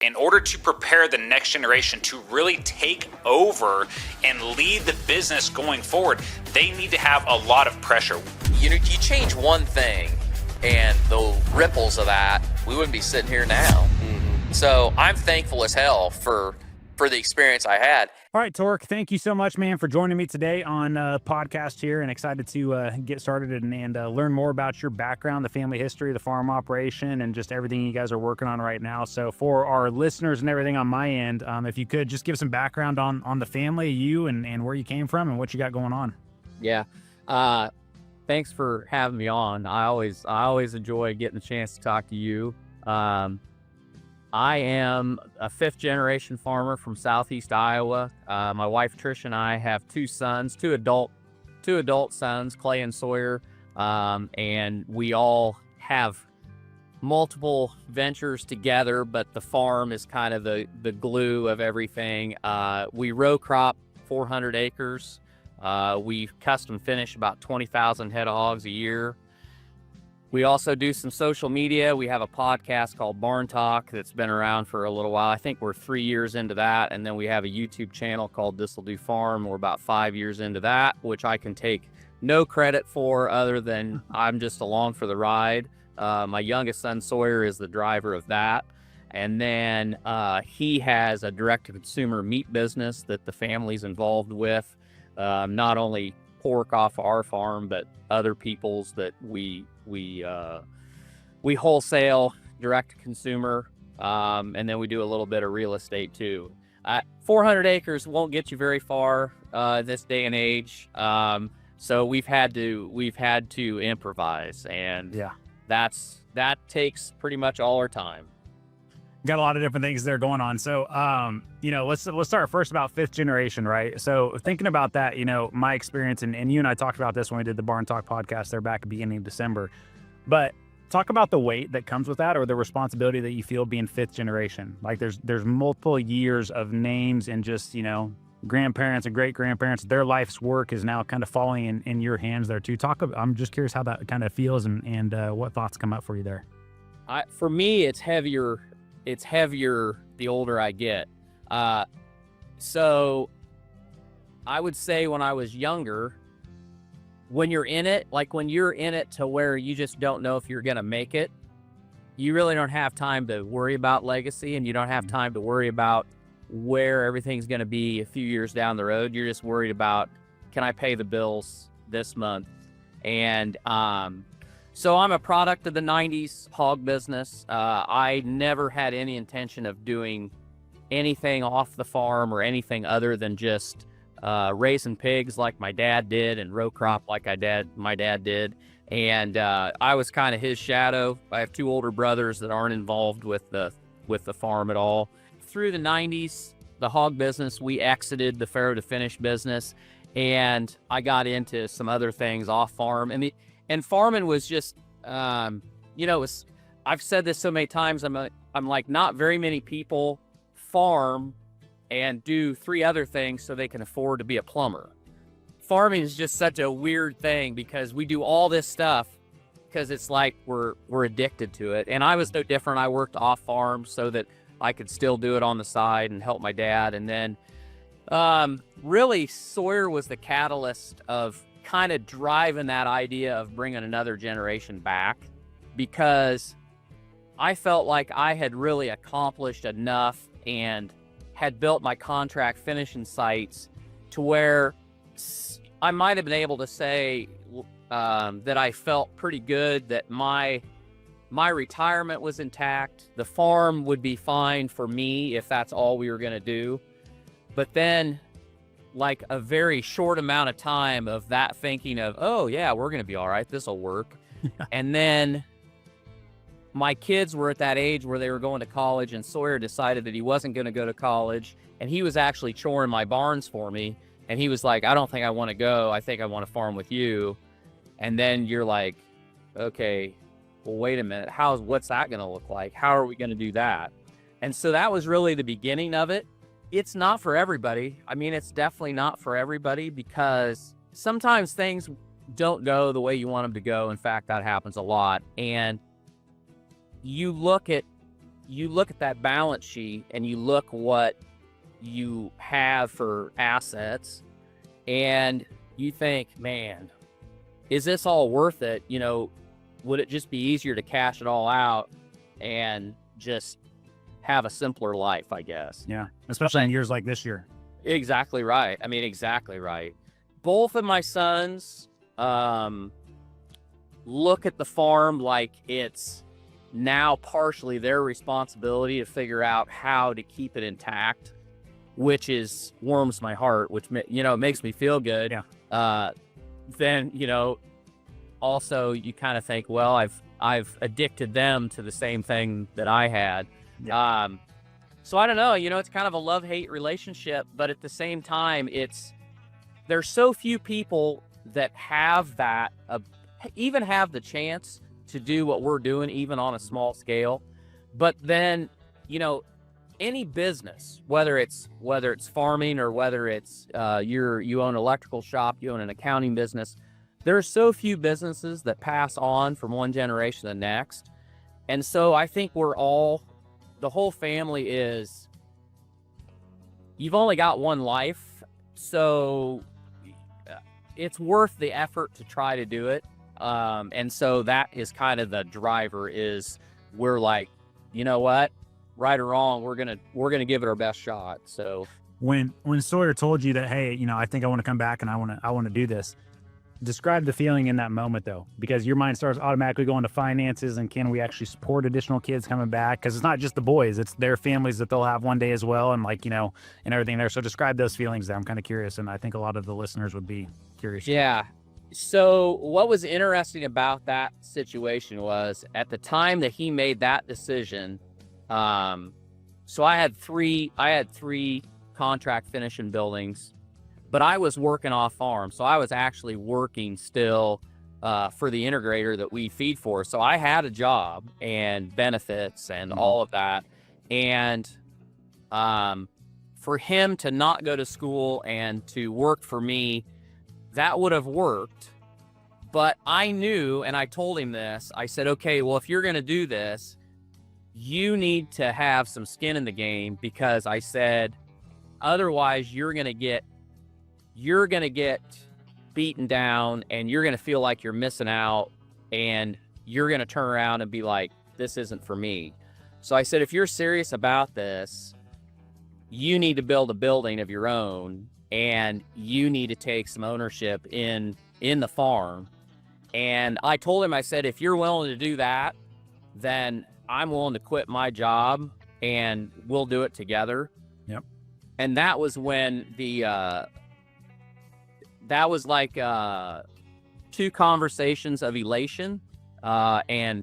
In order to prepare the next generation to really take over and lead the business going forward, they need to have a lot of pressure. You change one thing and the ripples of that, we wouldn't be sitting here now. So I'm thankful as hell for the experience I had. All right, Tork, thank you so much, man, for joining me today on podcast here, and excited to get started and learn more about your background, the family history, the farm operation, and just everything you guys are working on right now. So for our listeners and everything on my end, if you could just give some background on the family, you and where you came from and what you got going on. Yeah. Thanks for having me on. I always enjoy getting the chance to talk to you. I am a fifth generation farmer from Southeast Iowa. My wife Trish and I have two sons, two adult sons, Clay and Sawyer. And we all have multiple ventures together, but the farm is kind of the glue of everything. We row crop 400 acres. We custom finish about 20,000 head of hogs a year. We also do some social media. We have a podcast called Barntalk that's been around for a little while. I think we're 3 years into that. And then we have a YouTube channel called This'll Do Farm. We're about 5 years into that, which I can take no credit for other than I'm just along for the ride. My youngest son, Sawyer, is the driver of that. And then he has a direct-to-consumer meat business that the family's involved with. Not only pork off our farm, but other people's that we wholesale direct to consumer, and then we do a little bit of real estate too. 400 acres won't get you very far this day and age, so we've had to improvise, and Yeah. that takes pretty much all our time. Got a lot of different things there going on. So, let's start first about fifth generation, right? So thinking about that, my experience, and you and I talked about this when we did the Barn Talk podcast there back at the beginning of December, but talk about the weight that comes with that, or the responsibility that you feel being fifth generation. Like there's multiple years of names and just, grandparents and great grandparents, their life's work is now kind of falling in your hands there too. I'm just curious how that kind of feels and what thoughts come up for you there. For me, it's heavier the older I get. So I would say when I was younger, when you're in it to where you just don't know if you're going to make it, you really don't have time to worry about legacy, and you don't have time to worry about where everything's going to be a few years down the road. You're just worried about, can I pay the bills this month? And, so I'm a product of the 90s hog business. I never had any intention of doing anything off the farm or anything other than just raising pigs like my dad did and row crop like my dad did. And I was kind of his shadow. I have two older brothers that aren't involved with the farm at all. Through the 90s, the hog business, we exited the farrow to finish business, and I got into some other things off farm. And farming was just, I've said this so many times, I'm like, not very many people farm and do three other things so they can afford to be a plumber. Farming is just such a weird thing because we do all this stuff because it's like we're addicted to it. And I was no different. I worked off farm so that I could still do it on the side and help my dad. And then really Sawyer was the catalyst of kind of driving that idea of bringing another generation back, because I felt like I had really accomplished enough and had built my contract finishing sites to where I might have been able to say that I felt pretty good that my retirement was intact. The farm would be fine for me if that's all we were going to do. But then, like a very short amount of time of that thinking of, oh yeah, we're going to be all right, this will work. And then my kids were at that age where they were going to college, and Sawyer decided that he wasn't going to go to college, and he was actually choring my barns for me. And he was like, I don't think I want to go. I think I want to farm with you. And then you're like, okay, well, wait a minute. What's that going to look like? How are we going to do that? And so that was really the beginning of it. It's not for everybody. I mean, it's definitely not for everybody, because sometimes things don't go the way you want them to go. In fact, that happens a lot. And you look at you look at that balance sheet and you look what you have for assets and you think, man, is this all worth it? You know, would it just be easier to cash it all out and just have a simpler life, I guess? Yeah. Especially in years like this year. Exactly right. I mean, exactly right. Both of my sons look at the farm like it's now partially their responsibility to figure out how to keep it intact, which is warms my heart, which, you know, makes me feel good. Yeah. Then, you know, also you kind of think, well, I've addicted them to the same thing that I had. Yeah. So I don't know, you know, it's kind of a love-hate relationship, but at the same time, there's so few people that have that, even have the chance to do what we're doing, even on a small scale. But then, you know, any business, whether it's farming or whether it's you own an electrical shop, you own an accounting business, there are so few businesses that pass on from one generation to the next. And so I think the whole family is, you've only got one life, so it's worth the effort to try to do it. And so that is kind of the driver, is we're like, you know what, right or wrong, we're gonna give it our best shot. So when Sawyer told you that, hey, you know, I think I want to come back and I want to do this, describe the feeling in that moment though, because your mind starts automatically going to finances and can we actually support additional kids coming back? Because it's not just the boys, it's their families that they'll have one day as well, and like, you know, and everything there. So describe those feelings there. I'm kind of curious, and I think a lot of the listeners would be curious. Yeah. So what was interesting about that situation was, at the time that he made that decision, so I had three contract finishing buildings, but I was working off farm. So I was actually working still for the integrator that we feed for. So I had a job and benefits and all of that. And for him to not go to school and to work for me, that would have worked. But I knew, and I told him this, I said, okay, well, if you're going to do this, you need to have some skin in the game, because I said, otherwise you're going to get beaten down and you're going to feel like you're missing out, and you're going to turn around and be like, this isn't for me. So I said, if you're serious about this, you need to build a building of your own, and you need to take some ownership in the farm. And I told him, I said, if you're willing to do that, then I'm willing to quit my job and we'll do it together. Yep. And that was when that was like 2 conversations of elation, and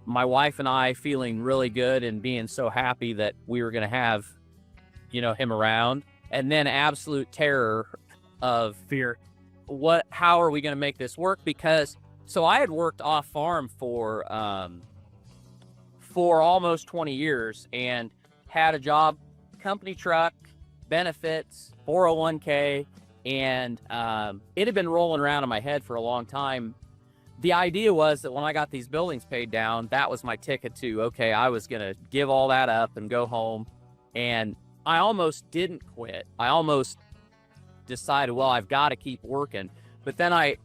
my wife and I feeling really good and being so happy that we were going to have, you know, him around, and then absolute terror of Fear. how are we going to make this work? Because so I had worked off farm for almost 20 years and had a job, company truck, benefits, 401k, and it had been rolling around in my head for a long time. The idea was that when I got these buildings paid down, that was my ticket to, okay, I was going to give all that up and go home. And I almost didn't quit. I almost decided, well, I've got to keep working. But then I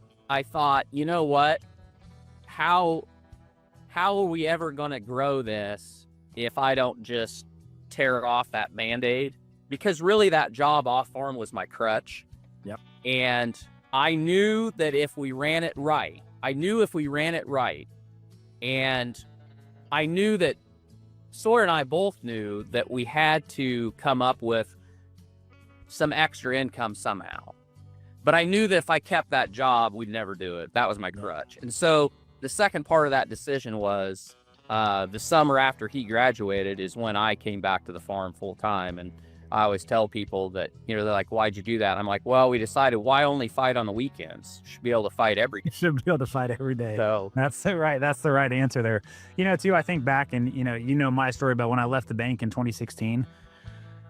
thought, you know what? How are we ever going to grow this if I don't just tear off that Band-Aid? Because really that job off farm was my crutch. Yep. And I knew that if we ran it right, and I knew that Sawyer and I both knew that we had to come up with some extra income somehow. But I knew that if I kept that job, we'd never do it. That was my crutch. And so the second part of that decision was the summer after he graduated is when I came back to the farm full time. And I always tell people that, you know, they're like, why'd you do that? I'm like, well, we decided, why only fight on the weekends? Should be able to fight every day. Should be able to fight every day. So That's the right answer there. You know, too, I think back and, you know my story about when I left the bank in 2016.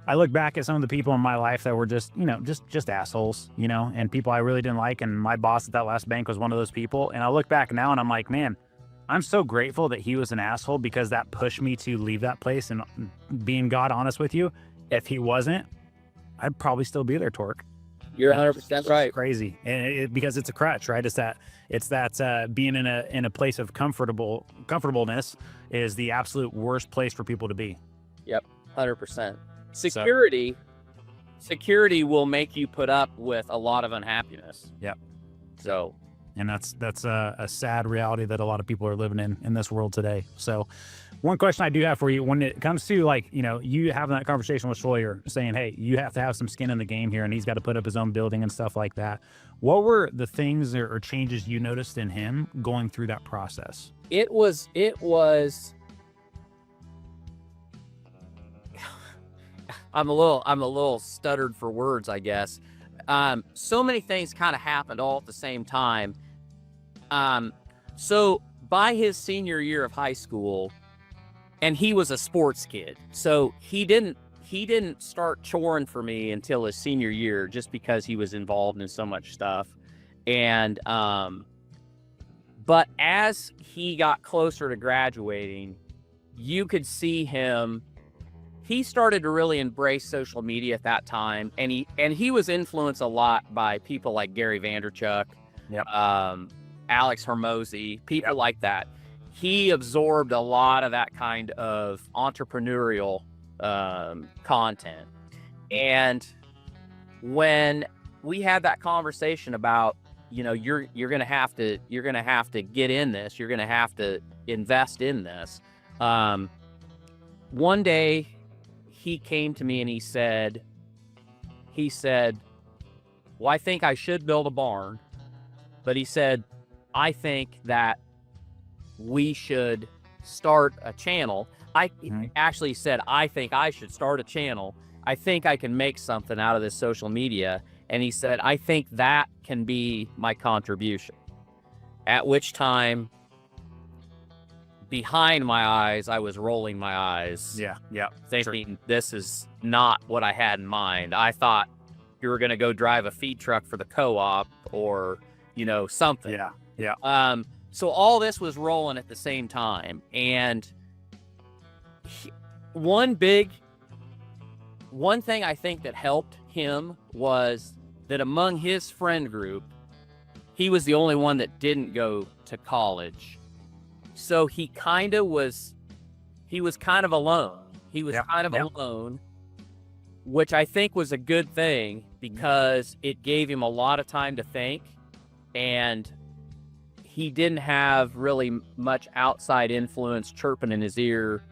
I look back at some of the people in my life that were just, you know, just assholes, you know, and people I really didn't like. And my boss at that last bank was one of those people. And I look back now and I'm like, man, I'm so grateful that he was an asshole, because that pushed me to leave that place. And being God honest with you, if he wasn't, I'd probably still be there, Tork. You're 100% right. Crazy. And because it's a crutch, right? It's that being in a place of comfortableness is the absolute worst place for people to be. Yep, 100%. Security will make you put up with a lot of unhappiness. Yep. So, and that's a sad reality that a lot of people are living in this world today. So one question I do have for you, when it comes to, like, you know, you having that conversation with Sawyer saying, hey, you have to have some skin in the game here, and he's got to put up his own building and stuff like that. What were the things or changes you noticed in him going through that process? it was I'm a little stuttered for words, I guess. So many things kind of happened all at the same time. So by his senior year of high school, and he was a sports kid, so he didn't start choring for me until his senior year, just because he was involved in so much stuff. And but as he got closer to graduating, you could see him. He started to really embrace social media at that time, and he was influenced a lot by people like Gary Vaynerchuk, Yep. Alex Hormozy, people Yep. like that. He absorbed a lot of that kind of entrepreneurial content. And when we had that conversation about, you know, you're gonna have to get in this, you're gonna have to invest in this. One day he came to me and he said, well, I think I should build a barn, but he said, I think that we should start a channel. He actually said, I think I should start a channel. I think I can make something out of this social media. And he said, I think that can be my contribution. At which time, behind my eyes, I was rolling my eyes. Yeah. Yeah. Thinking, this is not what I had in mind. I thought you were going to go drive a feed truck for the co-op, or, you know, something. Yeah. Yeah. So all this was rolling at the same time. And one thing I think that helped him was that among his friend group, he was the only one that didn't go to college. So he was kind of alone. He was alone, which I think was a good thing, because it gave him a lot of time to think, and he didn't have really much outside influence chirping in his ear.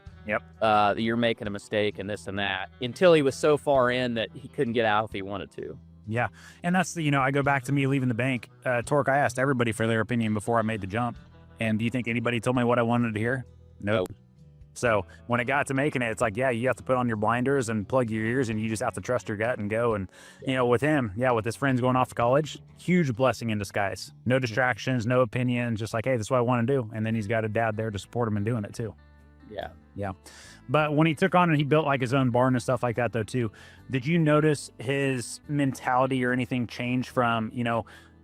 That you're making a mistake and this and that, until he was so far in that he couldn't get out if he wanted to. Yeah. And that's I go back to me leaving the bank. Tork, I asked everybody for their opinion before I made the jump. And do you think anybody told me what I wanted to hear? Nope. So when it got to making it, it's like, yeah, you have to put on your blinders and plug your ears, and you just have to trust your gut and go. And, with him, with his friends going off to college, huge blessing in disguise. No distractions, no opinions, just like, hey, this is what I want to do. And then he's got a dad there to support him in doing it too. Yeah. Yeah. But when he took on and he built like his own barn and stuff like that though too, did you notice his mentality or anything change from,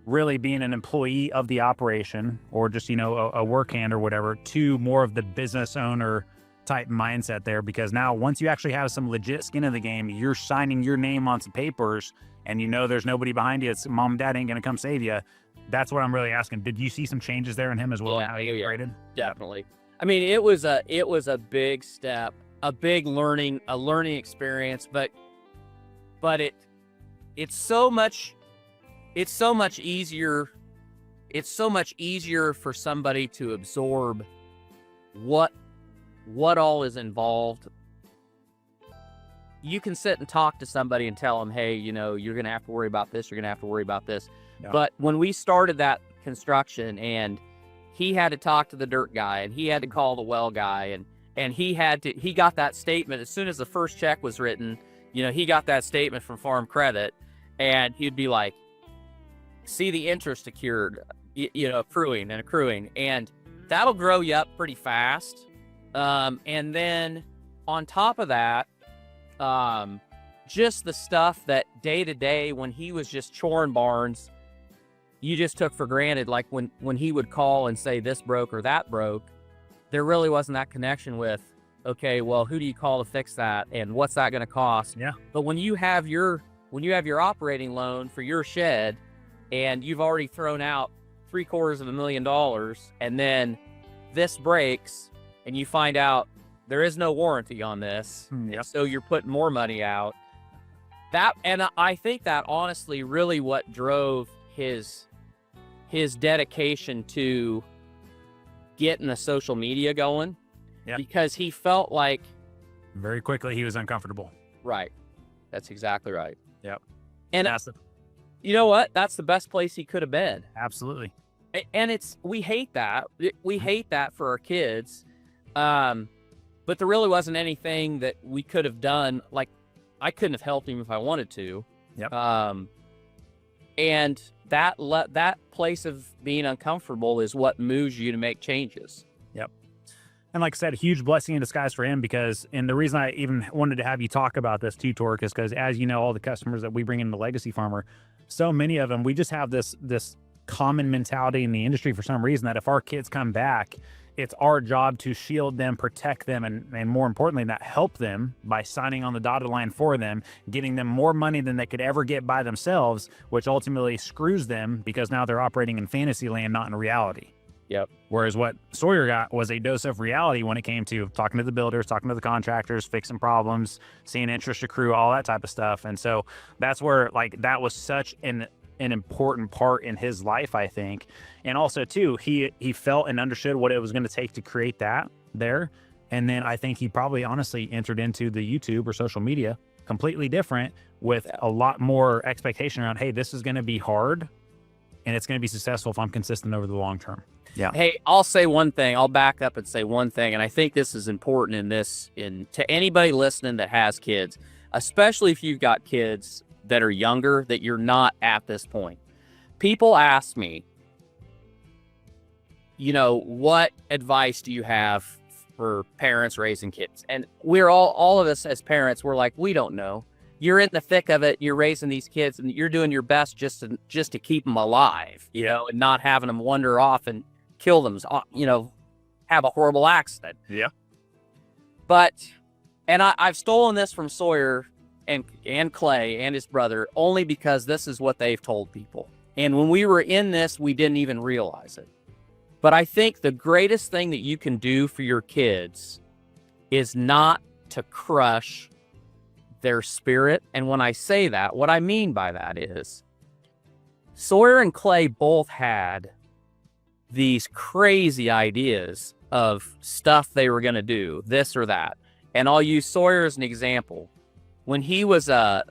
really being an employee of the operation, or just, a work hand or whatever, to more of the business owner type mindset there? Because now once you actually have some legit skin in the game, you're signing your name on some papers, and there's nobody behind you. It's mom and dad ain't going to come save you. That's what I'm really asking. Did you see some changes there in him as well? Yeah, how he integrated? Definitely. I mean, it was a big step, a big learning experience, but it's so much easier for somebody to absorb what all is involved. You can sit and talk to somebody and tell them, hey, you're going to have to worry about this, you're going to have to worry about this. Yeah. But when we started that construction, and he had to talk to the dirt guy, and he had to call the well guy, and he got that statement as soon as the first check was written. He got that statement from Farm Credit, and he'd be like, see the interest accrued, accruing, and that'll grow you up pretty fast. And then on top of that, just the stuff that day to day, when he was just choring barns, you just took for granted, like when he would call and say this broke or that broke, there really wasn't that connection with, okay, well, who do you call to fix that and what's that going to cost? Yeah. But when you have your operating loan for your shed and you've already thrown out $750,000 and then this breaks and you find out there is no warranty on this, Yep. so you're putting more money out. And I think that honestly really what drove his dedication to getting the social media going. Yeah. Because he felt like, Very quickly, he was uncomfortable. right, that's exactly right. Yep. And That's you know what? That's the best place he could have been. absolutely. And we hate that. We hate that for our kids. But there really wasn't anything that we could have done. Like, I couldn't have helped him if I wanted to. Yep. And that place of being uncomfortable is what moves you to make changes. And like I said, huge blessing in disguise for him and the reason I even wanted to have you talk about this too, Tork, is because as you know, all the customers that we bring into Legacy Farmer, so many of them, we just have this common mentality in the industry for some reason that if our kids come back, it's our job to shield them, protect them, and more importantly, not help them by signing on the dotted line for them, getting them more money than they could ever get by themselves, which ultimately screws them because now they're operating in fantasy land, not in reality. Yep. Whereas what Sawyer got was a dose of reality when it came to talking to the builders, talking to the contractors, fixing problems, seeing interest accrue, all that type of stuff. And so that's where like that was such an important part in his life, I think. And also too, he felt and understood what it was going to take to create that there. And then I think he probably honestly entered into the YouTube or social media completely different with a lot more expectation around, hey, this is going to be hard and it's going to be successful if I'm consistent over the long term. Yeah. Hey, I'll say one thing. I'll back up and say one thing. And I think this is important to anybody listening that has kids, especially if you've got kids that are younger, that you're not at this point. People ask me, what advice do you have for parents raising kids? And we're all of us as parents, we're like, we don't know. You're in the thick of it. You're raising these kids and you're doing your best just to keep them alive, and not having them wander off and kill them, have a horrible accident. Yeah. But, and I've stolen this from Sawyer and Clay and his brother only because this is what they've told people. And when we were in this, we didn't even realize it. But I think the greatest thing that you can do for your kids is not to crush their spirit. And when I say that, what I mean by that is Sawyer and Clay both had these crazy ideas of stuff they were going to do, this or that. And I'll use Sawyer as an example. When he was a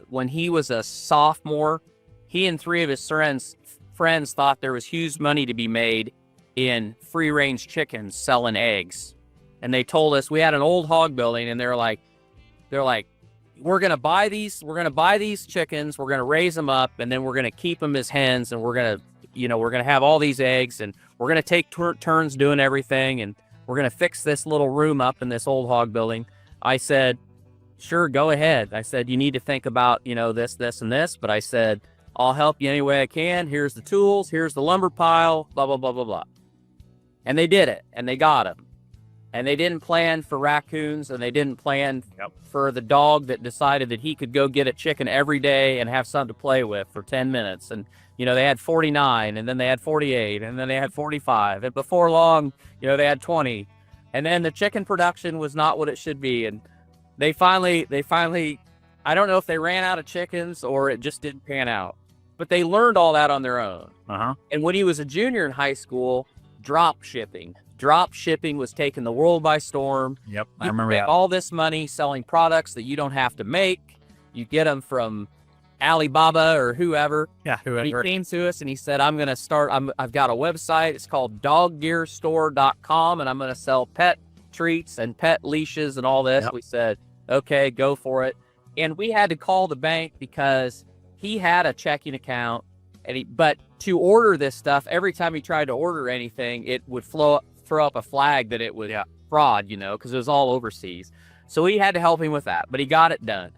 sophomore, he and three of his friends thought there was huge money to be made in free-range chickens selling eggs. And they told us, we had an old hog building, and they're like, we're going to buy these chickens, we're going to raise them up, and then we're going to keep them as hens, and we're going to have all these eggs, and we're going to take turns doing everything, and we're going to fix this little room up in this old hog building. I said, sure, go ahead. I said, you need to think about, this, this, and this, but I said, I'll help you any way I can. Here's the tools, here's the lumber pile, blah, blah, blah, blah, blah. And they did it, and they got them. And they didn't plan for raccoons, and they didn't plan for the dog that decided that he could go get a chicken every day and have something to play with for 10 minutes. And, they had 49, and then they had 48, and then they had 45. And before long, they had 20. And then the chicken production was not what it should be. And they finally, I don't know if they ran out of chickens or it just didn't pan out. But they learned all that on their own. Uh-huh. And when he was a junior in high school, drop shipping was taking the world by storm. Yep, I You remember make that. all this money selling products that you don't have to make. You get them from Alibaba or whoever. Yeah, And he came to us and he said, I've got a website. It's called doggearstore.com, and I'm going to sell pet treats and pet leashes and all this. Yep. We said, okay, go for it. And we had to call the bank because he had a checking account, but to order this stuff, every time he tried to order anything, it would throw up a flag that it was fraud, because it was all overseas. So we had to help him with that, but he got it done.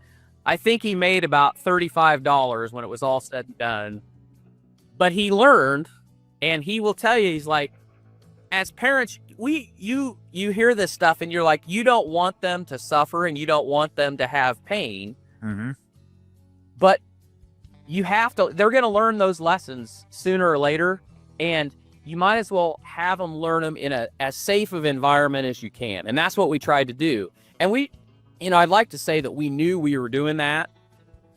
I think he made about $35 when it was all said and done. But he learned, and he will tell you, he's like, as parents, you hear this stuff and you're like, you don't want them to suffer and you don't want them to have pain. Mm-hmm. But you have to, they're going to learn those lessons sooner or later. And you might as well have them learn them in as safe of environment as you can. And that's what we tried to do. And I'd like to say that we knew we were doing that.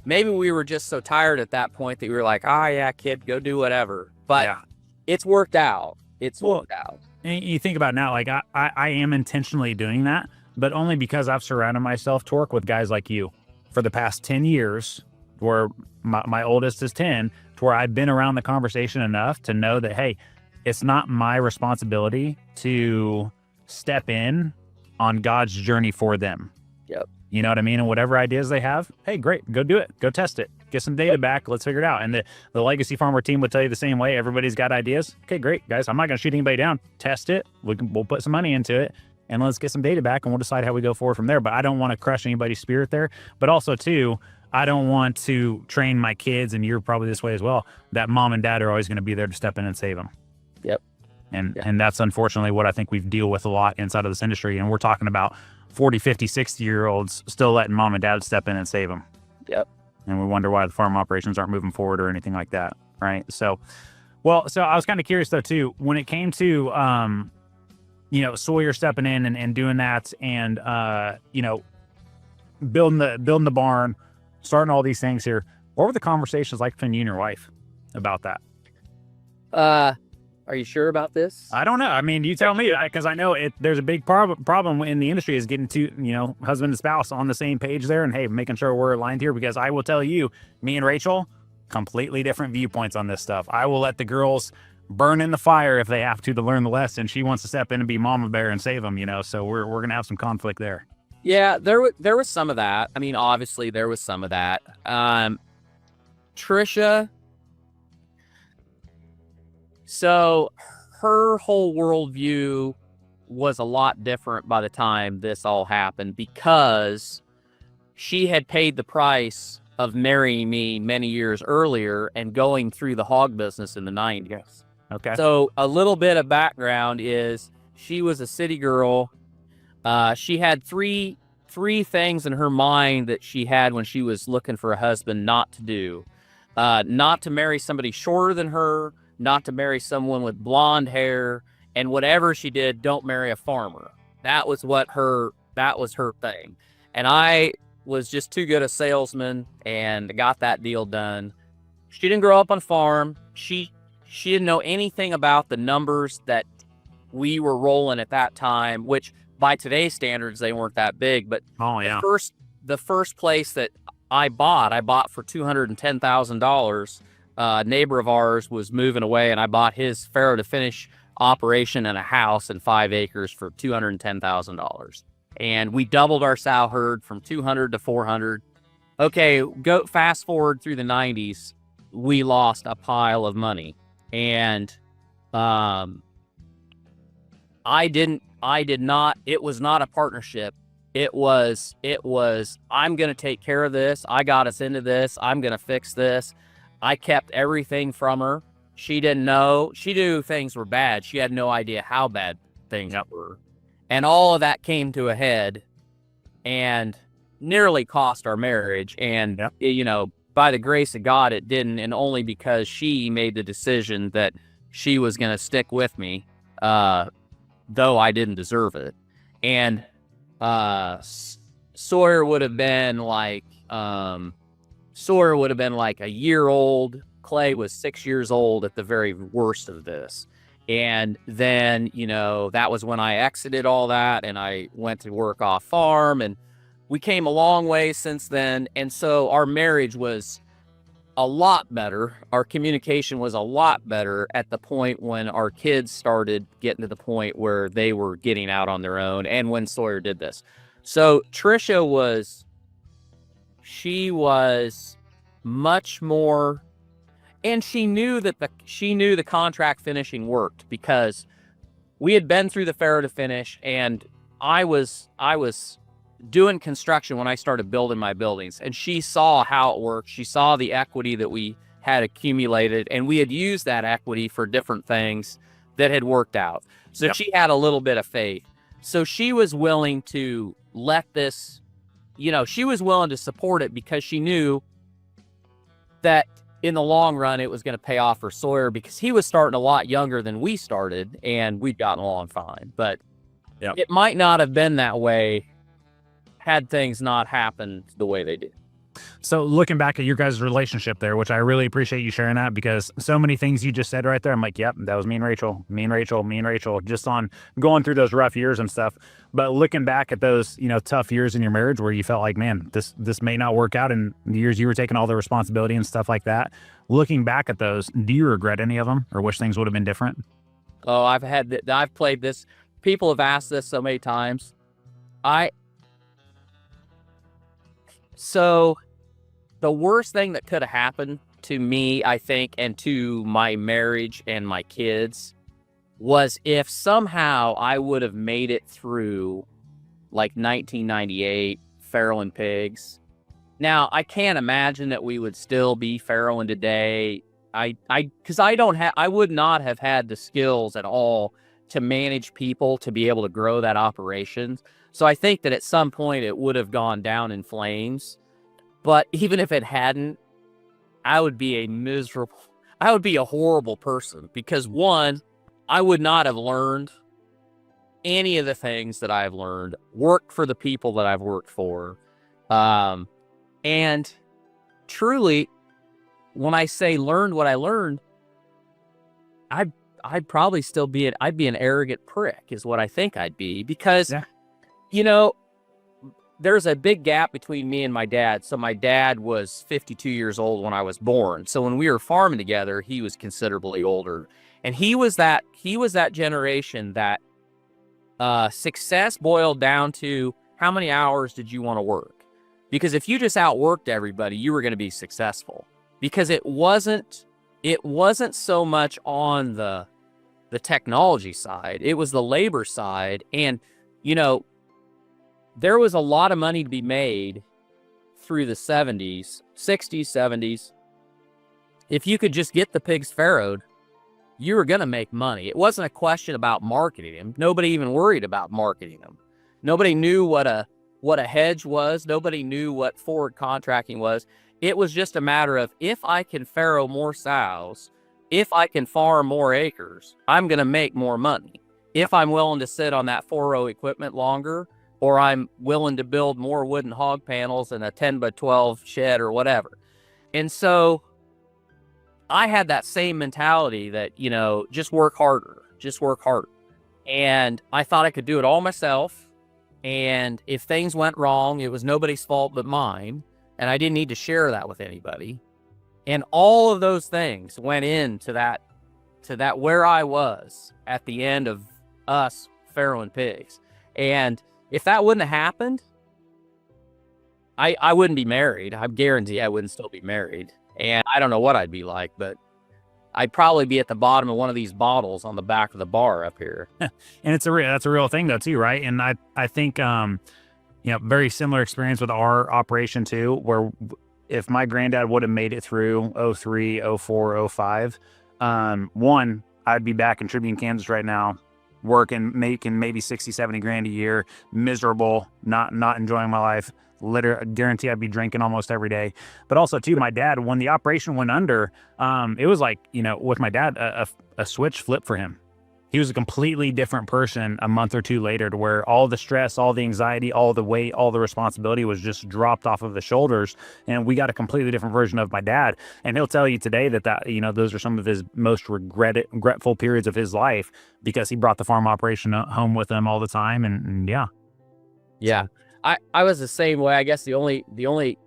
Maybe we were just so tired at that point that we were like, oh yeah, kid, go do whatever. But it's worked out. It's worked out. And you think about it now, like I am intentionally doing that, but only because I've surrounded myself, Tork, with guys like you for the past 10 years, where my oldest is 10, to where I've been around the conversation enough to know that, hey, it's not my responsibility to step in on God's journey for them. Yep. You know what I mean? And whatever ideas they have, hey, great, go do it. Go test it. Get some data back. Let's figure it out. And the Legacy Farmer team would tell you the same way. Everybody's got ideas. Okay, great, guys. I'm not going to shoot anybody down. Test it. We'll put some money into it, and let's get some data back, and we'll decide how we go forward from there. But I don't want to crush anybody's spirit there. But also, too, I don't want to train my kids, and you're probably this way as well, that mom and dad are always going to be there to step in and save them. Yep. And that's unfortunately what I think we deal with a lot inside of this industry. And we're talking about 40, 50, 60-year-olds still letting mom and dad step in and save them. Yep. And we wonder why the farm operations aren't moving forward or anything like that, right? So I was kind of curious, though, too, when it came to, Sawyer stepping in and doing that and, building the barn, starting all these things here. What were the conversations like between you and your wife about that? Are you sure about this? I don't know. I mean, you tell me, because I know there's a big problem in the industry is getting to, husband and spouse on the same page there and, hey, making sure we're aligned here, because I will tell you, me and Rachel, completely different viewpoints on this stuff. I will let the girls burn in the fire if they have to learn the lesson. She wants to step in and be mama bear and save them, so we're going to have some conflict there. Yeah, there was some of that. I mean, obviously there was some of that. Trisha, so her whole worldview was a lot different by the time this all happened, because she had paid the price of marrying me many years earlier and going through the hog business in the 90s. Okay. So a little bit of background is she was a city girl. She had three things in her mind that she had when she was looking for a husband not to do. Not to marry somebody shorter than her, not to marry someone with blonde hair, and whatever she did, don't marry a farmer. That was her thing. And I was just too good a salesman and got that deal done. She didn't grow up on a farm. She didn't know anything about the numbers that we were rolling at that time, which by today's standards, they weren't that big. But the first place that I bought for $210,000. A neighbor of ours was moving away, and I bought his farrow to finish operation and a house and 5 acres for $210,000. And we doubled our sow herd from 200 to 400. Okay, go fast forward through the 90s, we lost a pile of money. And I did not, it was not a partnership. It was, I'm going to take care of this. I got us into this. I'm going to fix this. I kept everything from her. She didn't know. She knew things were bad. She had no idea how bad things were. And all of that came to a head and nearly cost our marriage. And, by the grace of God, it didn't. And only because she made the decision that she was going to stick with me, though I didn't deserve it. And Sawyer would have been like a year old. Clay was 6 years old at the very worst of this. And then, that was when I exited all that and I went to work off farm, and we came a long way since then. And so our marriage was a lot better. Our communication was a lot better at the point when our kids started getting to the point where they were getting out on their own, and when Sawyer did this. So Trisha was much more, and she knew the contract finishing worked, because we had been through the farrow to finish, and I was doing construction when I started building my buildings, and she saw how it worked. She saw the equity that we had accumulated, and we had used that equity for different things that had worked out. So Yep. she had a little bit of faith. So she was willing to let this, she was willing to support it because she knew that in the long run, it was going to pay off for Sawyer, because he was starting a lot younger than we started, and we'd gotten along fine. But Yep. it might not have been that way had things not happened the way they did. So looking back at your guys' relationship there, which I really appreciate you sharing that, because so many things you just said right there, I'm like, yep, that was me and Rachel, just on going through those rough years and stuff. But looking back at those, tough years in your marriage where you felt like, man, this may not work out, and the years you were taking all the responsibility and stuff like that. Looking back at those, do you regret any of them or wish things would have been different? Oh, I've played this. People have asked this so many times. So the worst thing that could have happened to me, I think, and to my marriage and my kids, was if somehow I would have made it through like 1998 farrowing pigs. Now, I can't imagine that we would still be farrowing today. Because I would not have had the skills at all to manage people to be able to grow that operation. So I think that at some point it would have gone down in flames. But even if it hadn't, I would be a horrible person, because one, I would not have learned any of the things that I've learned, worked for the people that I've worked for. And truly, when I say learned what I learned, I'd probably still I'd be an arrogant prick is what I think I'd be, because, there's a big gap between me and my dad. So my dad was 52 years old when I was born. So when we were farming together, he was considerably older. And he was that generation that success boiled down to how many hours did you want to work? Because if you just outworked everybody, you were going to be successful. Because it wasn't so much on the technology side. It was the labor side. And, there was a lot of money to be made through the 60s, 70s. If you could just get the pigs farrowed, you were going to make money. It wasn't a question about marketing them. Nobody even worried about marketing them. Nobody knew what a hedge was. Nobody knew what forward contracting was. It was just a matter of, if I can farrow more sows, if I can farm more acres, I'm going to make more money. If I'm willing to sit on that 4-row equipment longer, or I'm willing to build more wooden hog panels in a 10 by 12 shed or whatever. And so I had that same mentality that, just work harder. And I thought I could do it all myself. And if things went wrong, it was nobody's fault but mine. And I didn't need to share that with anybody. And all of those things went into that where I was at the end of us farrowing pigs. And if that wouldn't have happened, I wouldn't be married. I guarantee I wouldn't still be married. And I don't know what I'd be like, but I'd probably be at the bottom of one of these bottles on the back of the bar up here. And that's a real thing though too, right? And I think very similar experience with our operation too, where if my granddad would have made it through 03, 04, 05, one, I'd be back in Tribune, Kansas right now, working, making maybe 60, 70 grand a year, miserable, not enjoying my life. Literally, guarantee I'd be drinking almost every day. But also too, my dad, when the operation went under, it was like, with my dad, a switch flipped for him. He was a completely different person a month or two later, to where all the stress, all the anxiety, all the weight, all the responsibility was just dropped off of the shoulders. And we got a completely different version of my dad. And he'll tell you today that those are some of his most regretful periods of his life, because he brought the farm operation home with him all the time. And yeah. Yeah. I was the same way. I guess the only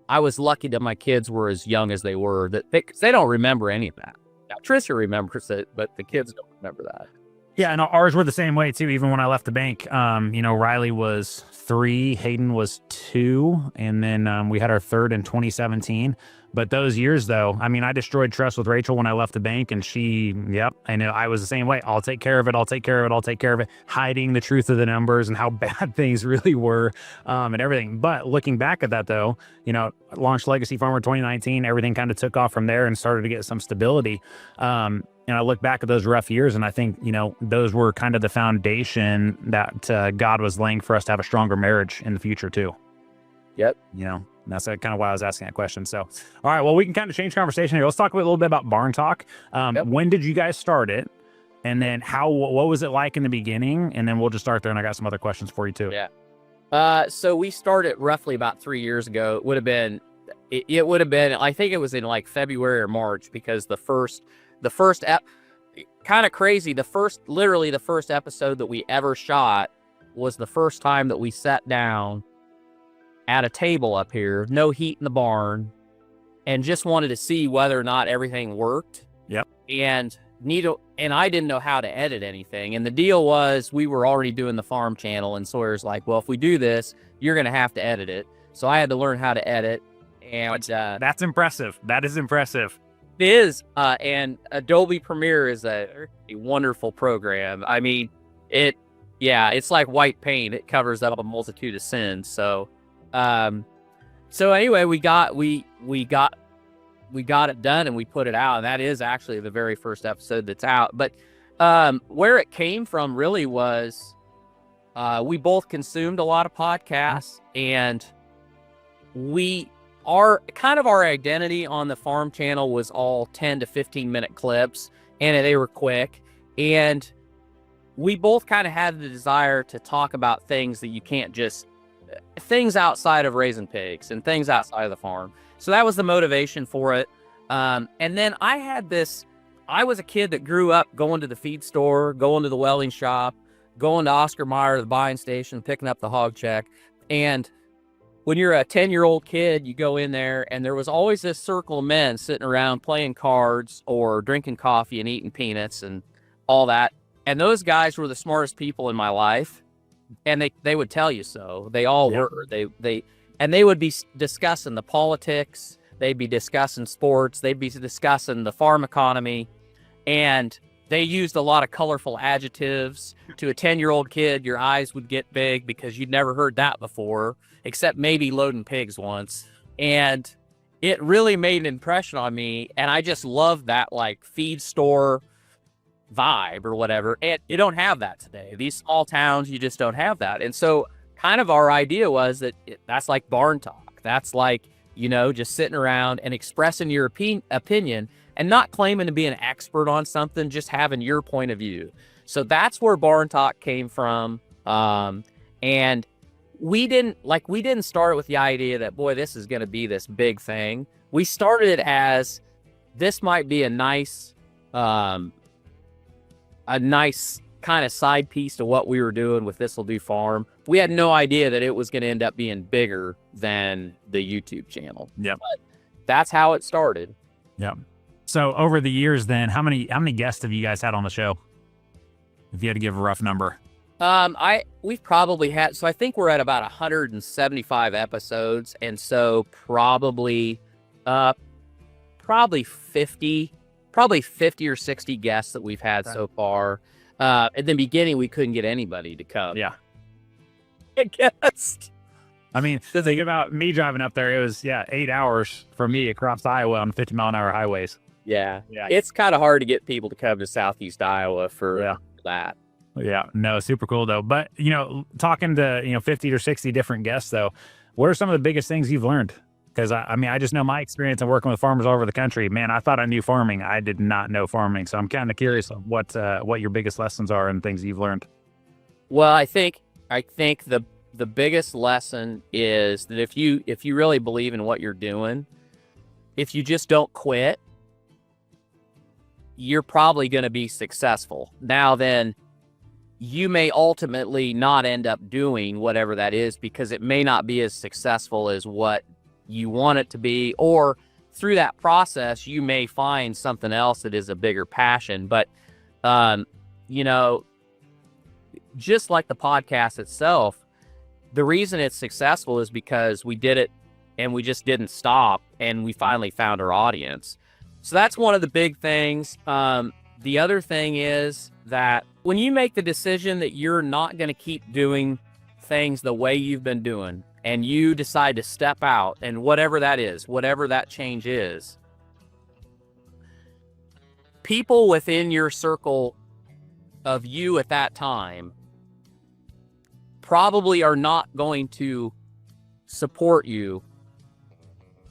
I was lucky that my kids were as young as they were, that they don't remember any of that. Now, Tricia remembers it, but the kids don't remember that. Yeah, and ours were the same way too. Even when I left the bank, Riley was 3, Hayden was 2, and then we had our third in 2017. But those years though, I mean, I destroyed trust with Rachel when I left the bank, and I know I was the same way. I'll take care of it. I'll take care of it. I'll take care of it. Hiding the truth of the numbers and how bad things really were, and everything. But looking back at that though, launched Legacy Farmer 2019, everything kind of took off from there and started to get some stability. And I look back at those rough years, and I think, those were kind of the foundation that God was laying for us to have a stronger marriage in the future too. Yep. And that's kind of why I was asking that question. So, all right, well, we can kind of change conversation here. Let's talk a little bit about Barntalk. Yep. When did you guys start it? And then what was it like in the beginning? And then we'll just start there. And I got some other questions for you too. Yeah. So we started roughly about 3 years ago. It would have been, I think it was in like February or March, because the first kind of crazy. Literally the first episode that we ever shot was the first time that we sat down at a table up here, no heat in the barn, and just wanted to see whether or not everything worked. Yep. And I didn't know how to edit anything. And the deal was, we were already doing the farm channel, and Sawyer's like, well, if we do this, you're going to have to edit it. So I had to learn how to edit. And that's impressive. That is impressive. It is. And Adobe Premiere is a wonderful program. I mean, it's like white paint. It covers up a multitude of sins. So anyway, we got it done and we put it out, and that is actually the very first episode that's out. But where it came from really was we both consumed a lot of podcasts, and our identity on the farm channel was all 10 to 15 minute clips, and they were quick, and we both kind of had the desire to talk about things that you can't just things outside of raising pigs and things outside of the farm. So that was the motivation for it. And then I was a kid that grew up going to the feed store, going to the welding shop, going to Oscar Mayer, the buying station, picking up the hog check. And when you're a 10-year-old kid, you go in there, and there was always this circle of men sitting around playing cards or drinking coffee and eating peanuts and all that. And those guys were the smartest people in my life. And they would tell you so. They all were. They would be discussing the politics. They'd be discussing sports. They'd be discussing the farm economy. And they used a lot of colorful adjectives. To a 10-year-old kid, your eyes would get big because you'd never heard that before, except maybe loading pigs once. And it really made an impression on me. And I just loved that, like, feed store vibe or whatever. And you don't have that today. These small towns, you just don't have that. And so kind of our idea was that that's like barn talk. That's like, just sitting around and expressing your opinion and not claiming to be an expert on something, just having your point of view. So that's where barn talk came from. And we didn't start with the idea that, boy, this is going to be this big thing. We started it as, this might be a nice kind of side piece to what we were doing with This'll Do Farm. We had no idea that it was going to end up being bigger than the YouTube channel. Yep. But that's how it started. Yep. So over the years then, how many guests have you guys had on the show? If you had to give a rough number. We've probably had, so I think we're at about 175 episodes. And so probably 50 or 60 guests that we've had so far. At the beginning, we couldn't get anybody to come. Yeah. I guess. I mean, think about me driving up there. It was 8 hours for me across Iowa on 50-mile-an-hour highways. Yeah. It's kind of hard to get people to come to Southeast Iowa for that. Yeah, no, super cool though. But, talking to, 50 or 60 different guests though, what are some of the biggest things you've learned? Because I just know my experience of working with farmers all over the country. Man, I thought I knew farming. I did not know farming. So I'm kind of curious of what your biggest lessons are and things you've learned. Well, I think the biggest lesson is that if you really believe in what you're doing, if you just don't quit, you're probably going to be successful. Now then, you may ultimately not end up doing whatever that is because it may not be as successful as what you want it to be, or through that process, you may find something else that is a bigger passion. But, just like the podcast itself, the reason it's successful is because we did it and we just didn't stop, and we finally found our audience. So that's one of the big things. The other thing is that when you make the decision that you're not going to keep doing things the way you've been doing, and you decide to step out, and whatever that is, whatever that change is, people within your circle of you at that time probably are not going to support you.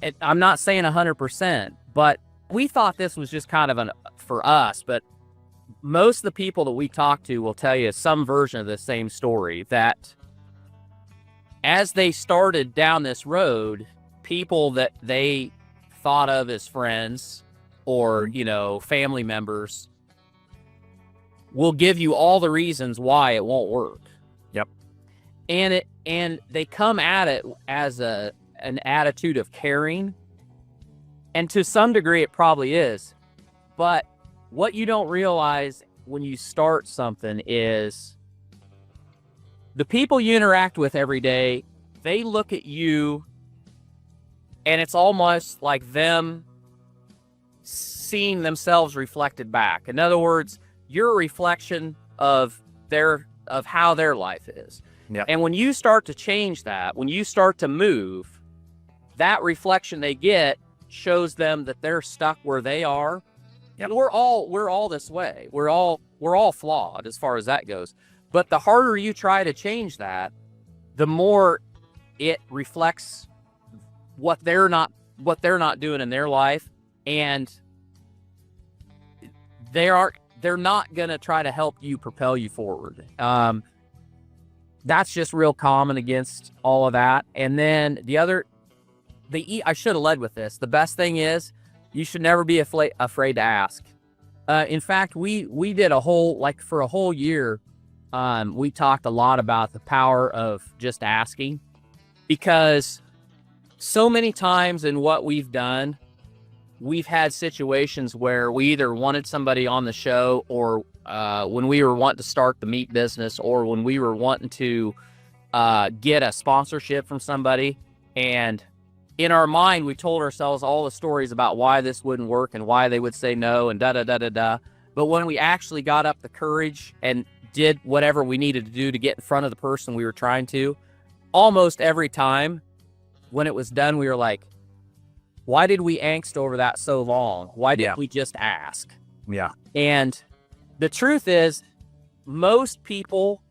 And I'm not saying 100%, but we thought this was just kind of for us, but most of the people that we talk to will tell you some version of the same story, that as they started down this road, people that they thought of as friends or, family members will give you all the reasons why it won't work. Yep. And they come at it as an attitude of caring. And to some degree it probably is. But what you don't realize when you start something is the people you interact with every day, they look at you and it's almost like them seeing themselves reflected back. In other words, you're a reflection of how their life is. Yep. And when you start to change that, when you start to move, that reflection they get shows them that they're stuck where they are. Yep. And we're all this way. We're all flawed as far as that goes. But the harder you try to change that, the more it reflects what they're not doing in their life, and they're not going to try to help you propel you forward. That's just real common against all of that. And then I should have led with this. The best thing is you should never be afraid to ask. In fact, we did for a whole year, we talked a lot about the power of just asking, because so many times in what we've done, we've had situations where we either wanted somebody on the show, or when we were wanting to start the meat business, or when we were wanting to get a sponsorship from somebody, and in our mind, we told ourselves all the stories about why this wouldn't work and why they would say no and da-da-da-da-da. But when we actually got up the courage and did whatever we needed to do to get in front of the person we were trying to, almost every time when it was done, we were like, why did we angst over that so long? Why didn't we just ask? Yeah. And the truth is, most people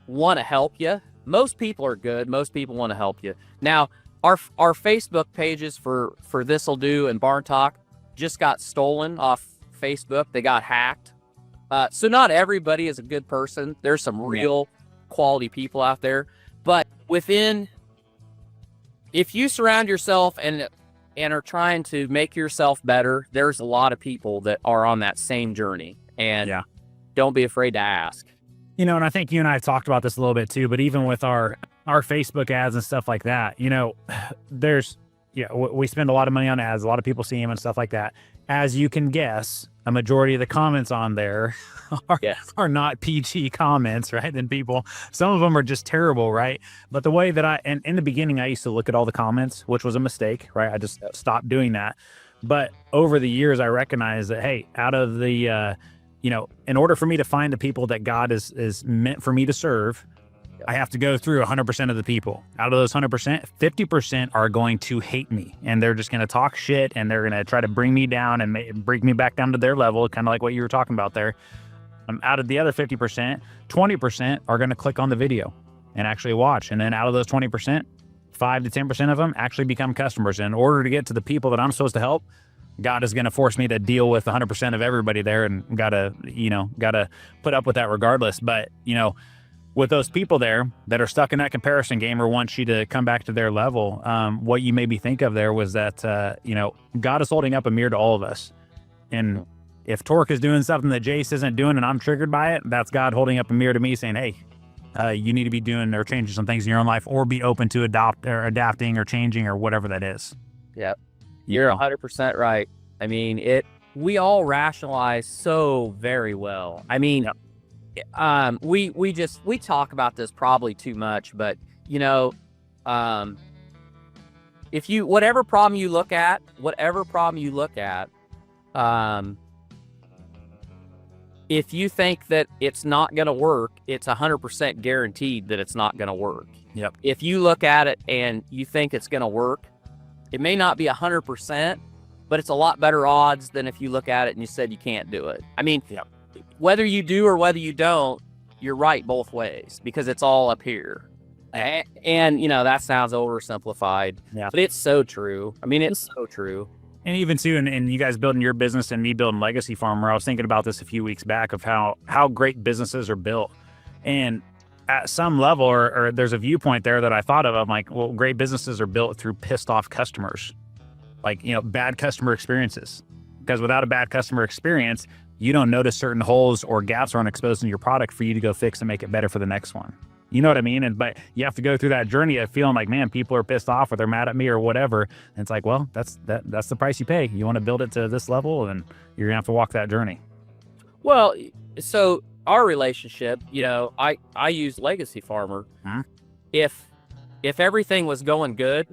want to help you. Most people are good. Most people want to help you. Now, our Facebook pages for This'll Do and Barntalk just got stolen off Facebook. They got hacked. So not everybody is a good person. There's some real quality people out there. But if you surround yourself and are trying to make yourself better, there's a lot of people that are on that same journey. And don't be afraid to ask. And I think you and I have talked about this a little bit too, but even with our Facebook ads and stuff like that, we spend a lot of money on ads. A lot of people see them and stuff like that. As you can guess, a majority of the comments on there are not PG comments, right? Then some of them are just terrible, right? But the way that and in the beginning, I used to look at all the comments, which was a mistake, right? I just stopped doing that. But over the years, I recognized that, hey, out of the, in order for me to find the people that God is meant for me to serve, I have to go through 100% of the people. Out of those 100%, 50% are going to hate me, and they're just going to talk shit, and they're going to try to bring me down and bring me back down to their level, kind of like what you were talking about there. Out of the other 50%, 20% are going to click on the video and actually watch. And then out of those 20%, 5 to 10% of them actually become customers. And in order to get to the people that I'm supposed to help, God is going to force me to deal with 100% of everybody there, and gotta put up with that regardless. But, with those people there that are stuck in that comparison game or want you to come back to their level, what you made me think of there was that, God is holding up a mirror to all of us. And if Tork is doing something that Jace isn't doing and I'm triggered by it, that's God holding up a mirror to me saying, hey, you need to be doing or changing some things in your own life, or be open to adapting or changing or whatever that is. Yep. You're 100% right. I mean, we all rationalize so very well. I mean, we talk about this probably too much, but if you, whatever problem you look at, if you think that it's not going to work, it's 100% guaranteed that it's not going to work. Yep. If you look at it and you think it's going to work, it may not be 100%, but it's a lot better odds than if you look at it and you said you can't do it. I mean, Yep. whether you do or whether you don't, you're right both ways because it's all up here. And you know, that sounds oversimplified, Yeah. but it's so true. I mean, it's so true. And even too, and you guys building your business and me building Legacy Farmer, I was thinking about this a few weeks back of how great businesses are built. And at some level, or there's a viewpoint there that I thought of, I'm like, well, great businesses are built through pissed off customers. Like, you know, bad customer experiences. Because without a bad customer experience, you don't notice certain holes or gaps aren't exposed in your product for you to go fix and make it better for the next one. You know what I mean? But you have to go through that journey of feeling like, man, people are pissed off or they're mad at me or whatever. And it's like, well, that's the price you pay. You want to build it to this level, and you're gonna have to walk that journey. Well, so our relationship, you know, I use Legacy Farmer. Hmm. If everything was going good,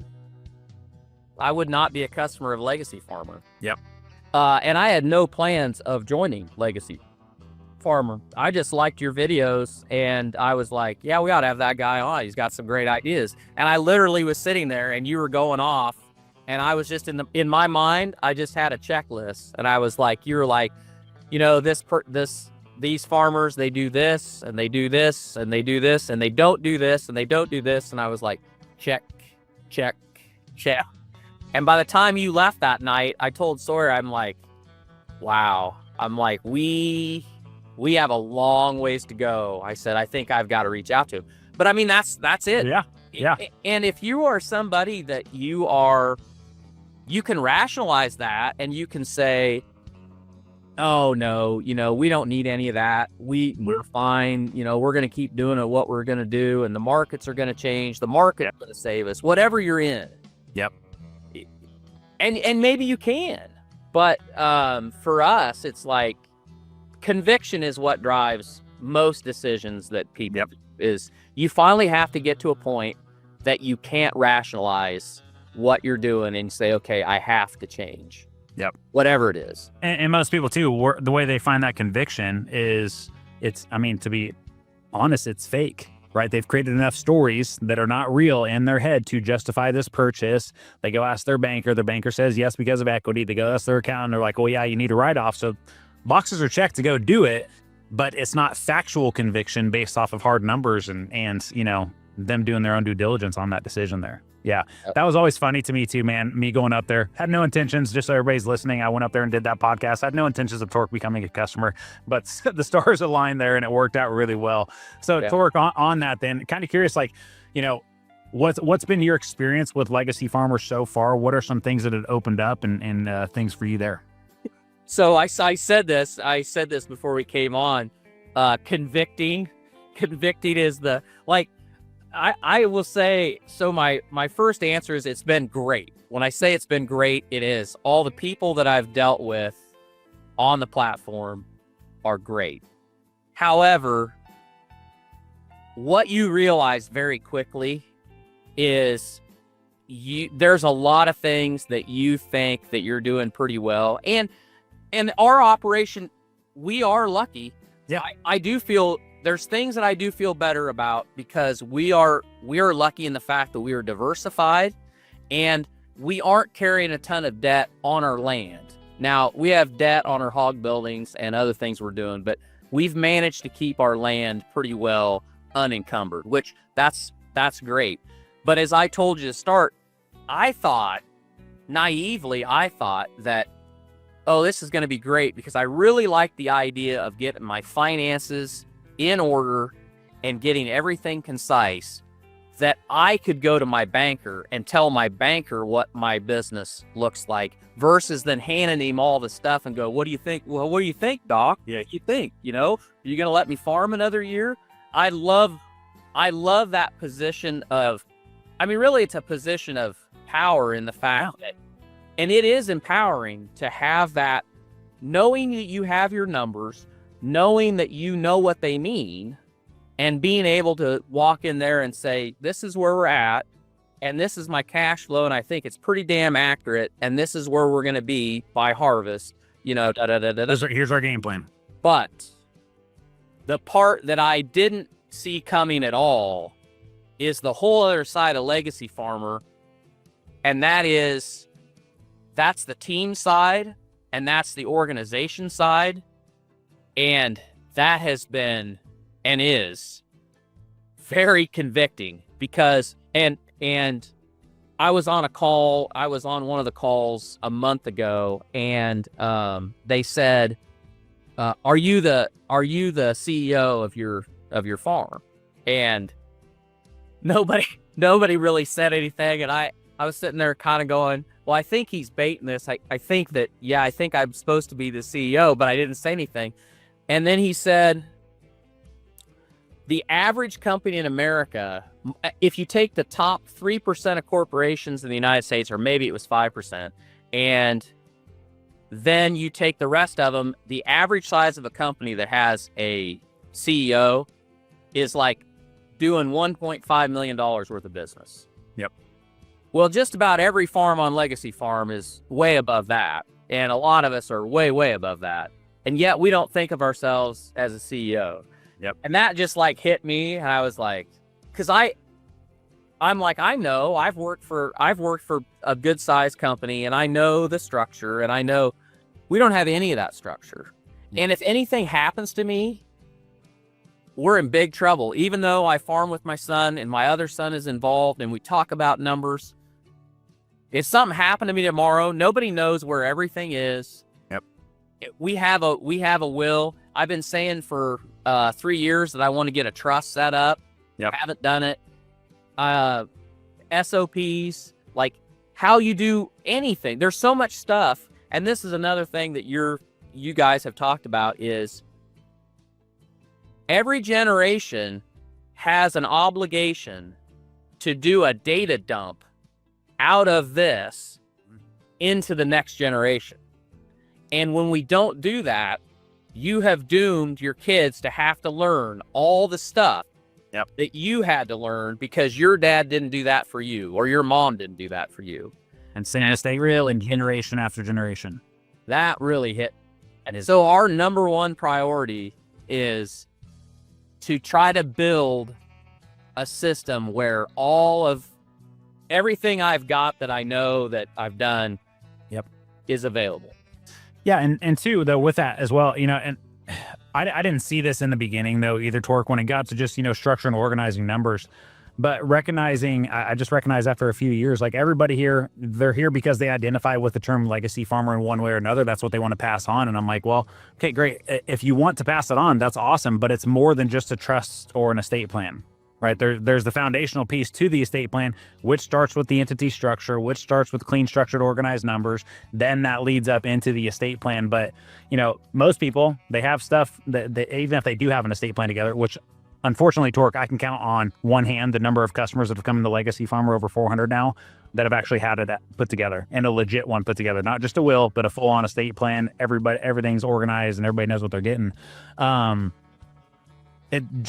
I would not be a customer of Legacy Farmer. Yep. And I had no plans of joining Legacy Farmer. I just liked your videos and I was like, yeah, we ought to have that guy on. He's got some great ideas. And I literally was sitting there and you were going off and I was just in my mind, I just had a checklist and I was like, you were like, you know, these farmers, they do this and they do this and they do this and they don't do this and they don't do this. And I was like, check, check, check. And by the time you left that night, I told Sawyer, I'm like, wow. I'm like, we have a long ways to go. I said, I think I've got to reach out to him. But I mean, that's it. Yeah. Yeah. And if you are somebody that you can rationalize that and you can say, oh no, you know, we don't need any of that. We're fine. You know, we're going to keep doing what we're going to do. And the markets are going to change. The market's going to save us, whatever you're in. Yep. And maybe you can, but for us, it's like conviction is what drives most decisions that people is. You finally have to get to a point that you can't rationalize what you're doing and say, okay, I have to change. Yep. Whatever it is. And most people too, the way they find that conviction is I mean, to be honest, it's fake. Right? They've created enough stories that are not real in their head to justify this purchase. They go ask their banker. The banker says yes because of equity. They go ask their accountant. They're like, well, yeah, you need a write-off. So boxes are checked to go do it, but it's not factual conviction based off of hard numbers and you know, them doing their own due diligence on that decision there. Yeah, that was always funny to me too, man. Me going up there, had no intentions, just so everybody's listening. I went up there and did that podcast. I had no intentions of Tork becoming a customer, but the stars aligned there and it worked out really well. So Tork, on that then, kind of curious, like, you know, what's been your experience with Legacy Farmer so far? What are some things that have opened up and things for you there? So I said this before we came on, convicting is the, like, I will say, so my first answer is it's been great. When I say it's been great, it is. All the people that I've dealt with on the platform are great. However, what you realize very quickly is there's a lot of things that you think that you're doing pretty well. And our operation, we are lucky. Yeah. I do feel there's things that I do feel better about because we are lucky in the fact that we are diversified and we aren't carrying a ton of debt on our land. Now, we have debt on our hog buildings and other things we're doing, but we've managed to keep our land pretty well unencumbered, which that's great. But as I told you to start, naively, I thought that, oh, this is going to be great because I really like the idea of getting my finances in order and getting everything concise, that I could go to my banker and tell my banker what my business looks like versus then handing him all the stuff and go, what do you think? Well, what do you think, Doc? Yeah, you think, you know, are you going to let me farm another year? I love that position of, I mean, really it's a position of power in the fact that, and it is empowering to have that, knowing that you have your numbers, knowing that you know what they mean, and being able to walk in there and say, this is where we're at. and this is my cash flow, and I think it's pretty damn accurate, and this is where we're going to be by harvest, you know, da, da, da, da, da. Here's our game plan. But the part that I didn't see coming at all is the whole other side of Legacy Farmer, and that's the team side, and that's the organization side, and that has been and is very convicting because and I was on one of the calls a month ago, and they said, are you the CEO of your farm? And nobody really said anything, and I was sitting there kind of going, well, I think he's baiting this. I think that, yeah, I think I'm supposed to be the CEO, but I didn't say anything. And then he said, the average company in America, if you take the top 3% of corporations in the United States, or maybe it was 5%, and then you take the rest of them, the average size of a company that has a CEO is like doing $1.5 million worth of business. Yep. Well, just about every farm on Legacy Farm is way above that. And a lot of us are way, way above that. And yet we don't think of ourselves as a CEO. Yep. And that just like hit me. And I was like, cause I'm like, I know I've worked for a good sized company, and I know the structure, and I know we don't have any of that structure. And if anything happens to me, we're in big trouble. Even though I farm with my son and my other son is involved and we talk about numbers, if something happened to me tomorrow, nobody knows where everything is. Yep. We have a will. I've been saying for 3 years that I want to get a trust set up. Yep. I haven't done it. SOPs, like how you do anything. There's so much stuff. And this is another thing that you guys have talked about is every generation has an obligation to do a data dump out of this into the next generation. And when we don't do that, you have doomed your kids to have to learn all the stuff that you had to learn because your dad didn't do that for you, or your mom didn't do that for you. And stay real in generation after generation. That really hit. And so our number one priority is to try to build a system where all of everything I've got that I know that I've done is available. Yeah. And two, though, with that as well, you know, and I didn't see this in the beginning, though, either, Tork, when it got to just, you know, structure and organizing numbers. But I just recognized after a few years, like everybody here, they're here because they identify with the term legacy farmer in one way or another. That's what they want to pass on. And I'm like, well, okay, great. If you want to pass it on, that's awesome. But it's more than just a trust or an estate plan, right? There's the foundational piece to the estate plan, which starts with the entity structure, which starts with clean, structured, organized numbers. Then that leads up into the estate plan. But, you know, most people, they have stuff that even if they do have an estate plan together, which unfortunately, Tork, I can count on one hand the number of customers that have come in the legacy farmer, over 400 now, that have actually had it put together, and a legit one put together, not just a will, but a full-on estate plan. Everything's organized and everybody knows what they're getting.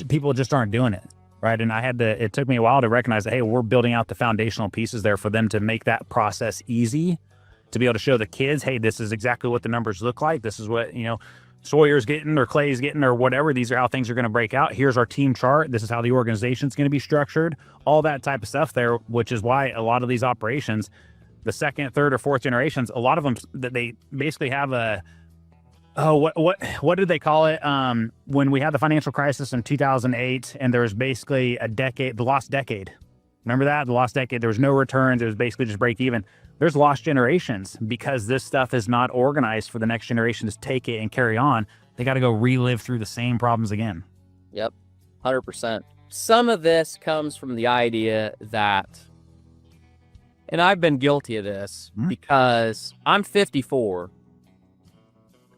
People just aren't doing it, right? And it took me a while to recognize that, hey, we're building out the foundational pieces there for them to make that process easy, to be able to show the kids, hey, this is exactly what the numbers look like. This is what, you know, Sawyer's getting, or Clay's getting, or whatever. These are how things are going to break out. Here's our team chart. This is how the organization's going to be structured. All that type of stuff there, which is why a lot of these operations, the second, third, or fourth generations, a lot of them, that they basically have what did they call it? When we had the financial crisis in 2008, and there was basically the lost decade. Remember that? The lost decade. There was no returns. It was basically just break even. There's lost generations because this stuff is not organized for the next generation to take it and carry on. They got to go relive through the same problems again. Yep, 100%. Some of this comes from the idea that, and I've been guilty of this because I'm 54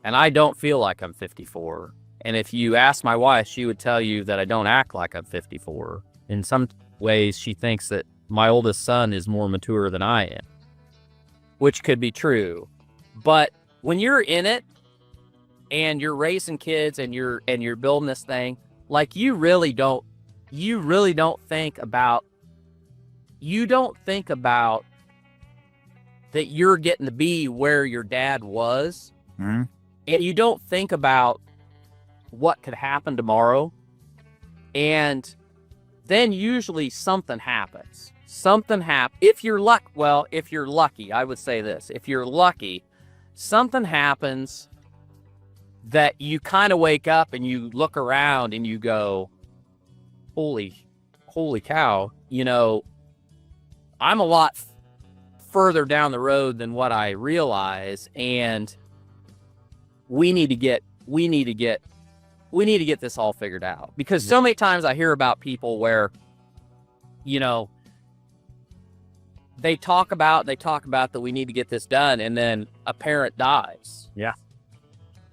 and I don't feel like I'm 54. And if you ask my wife, she would tell you that I don't act like I'm 54. In some ways, she thinks that my oldest son is more mature than I am, which could be true. But when you're in it and you're raising kids and you're building this thing, like you really don't think about, you don't think about that you're getting to be where your dad was. Mm-hmm. And you don't think about what could happen tomorrow. And then usually something happens. If you're lucky, I would say this. If you're lucky, something happens that you kind of wake up and you look around and you go, holy cow, you know, I'm a lot further down the road than what I realize, and we need to get this all figured out. Because so many times I hear about people where, you know, they talk about that we need to get this done, and then a parent dies. Yeah.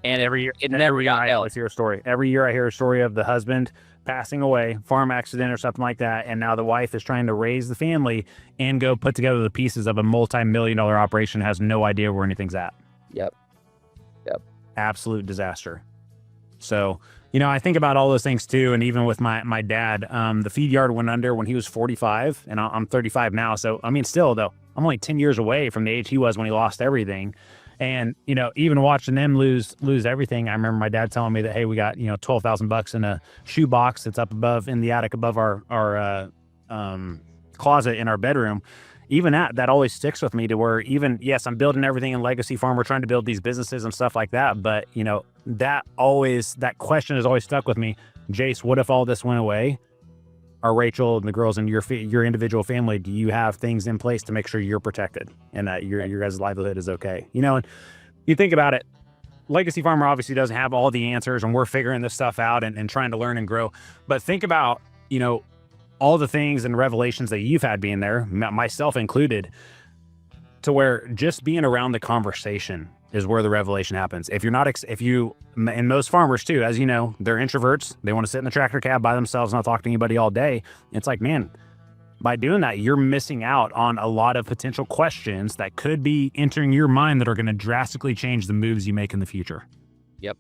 And Every year, it never got I held. always hear a story. Every year I hear a story of the husband passing away, farm accident or something like that, and now the wife is trying to raise the family and go put together the pieces of a multi-million-dollar operation, has no idea where anything's at. Yep. Absolute disaster. So, you know, I think about all those things too, and even with my dad, the feed yard went under when he was 45, and I'm 35 now. So, I mean, still though, I'm only 10 years away from the age he was when he lost everything. And, you know, even watching them lose everything, I remember my dad telling me that, hey, we got, you know, $12,000 in a shoe box that's up above in the attic above our closet in our bedroom. Even that always sticks with me, to where even, yes, I'm building everything in Legacy Farm. We're trying to build these businesses and stuff like that. But, you know, that question has always stuck with me. Jace, what if all this went away? Are Rachel and the girls in your individual family, do you have things in place to make sure you're protected and that your guys' livelihood is okay? You know, and you think about it, Legacy Farmer obviously doesn't have all the answers, and we're figuring this stuff out and trying to learn and grow. But think about, you know, all the things and revelations that you've had being there, myself included, to where just being around the conversation is where the revelation happens. If you're not, and most farmers too, as you know, they're introverts. They want to sit in the tractor cab by themselves, not talk to anybody all day. It's like, man, by doing that, you're missing out on a lot of potential questions that could be entering your mind that are going to drastically change the moves you make in the future. Yep.